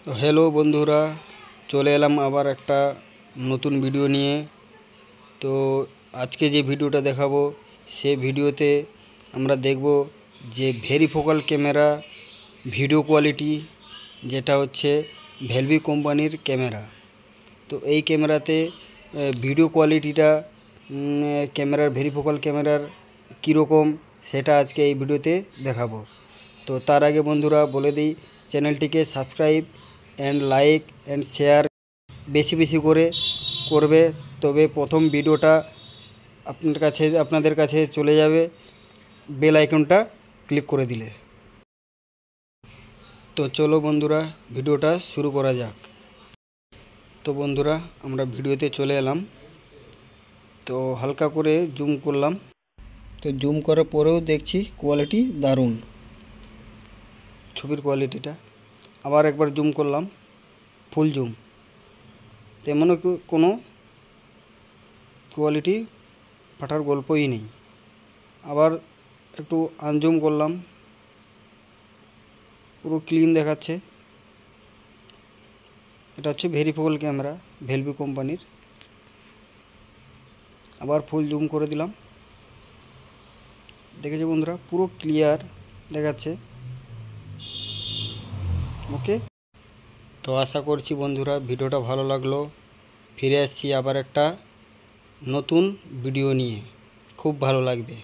তো হ্যালো বন্ধুরা, চলে এলাম আবার একটা নতুন ভিডিও নিয়ে। তো আজকে যে ভিডিওটা দেখাবো সে ভিডিওতে আমরা দেখব যে ভেরিফোকাল ক্যামেরা ভিডিও কোয়ালিটি, যেটা হচ্ছে ভেলভি কোম্পানির ক্যামেরা। তো এই ক্যামেরাতে ভিডিও কোয়ালিটিটা ক্যামেরার ভেরিফোকাল ক্যামেরার কীরকম সেটা আজকে এই ভিডিওতে দেখাবো। তো তার আগে বন্ধুরা বলে দিই, চ্যানেলটিকে subscribe and like and share বেশি বেশি করে করবে, তবে প্রথম ভিডিওটা আপনাদের কাছে চলে যাবে বেল আইকনটা ক্লিক করে দিলে। তো চলো বন্ধুরা, ভিডিওটা শুরু করা যাক। তো বন্ধুরা, আমরা ভিডিওতে চলে এলাম। তো হালকা করে জুম করলাম। তো জুম করার পরেও দেখছি কোয়ালিটি দারুণ, ছবির কোয়ালিটিটা। আবার একবার জুম করলাম, ফুল জুম, তেমনও কোনো কোয়ালিটি ফাটার গল্পই নেই। আবার একটু আনজুম করলাম, পুরো ক্লিন দেখাচ্ছে। এটা হচ্ছে ভেরিফোকাল ক্যামেরা ভেলভি কোম্পানির। আবার ফুল জুম করে দিলাম, দেখেছো বন্ধুরা, পুরো ক্লিয়ার দেখাচ্ছে। ওকে, তো আশা করছি বন্ধুরা ভিডিওটা ভালো লাগলো। ফিরে আসছি আবার একটা নতুন ভিডিও নিয়ে, খুব ভালো লাগবে।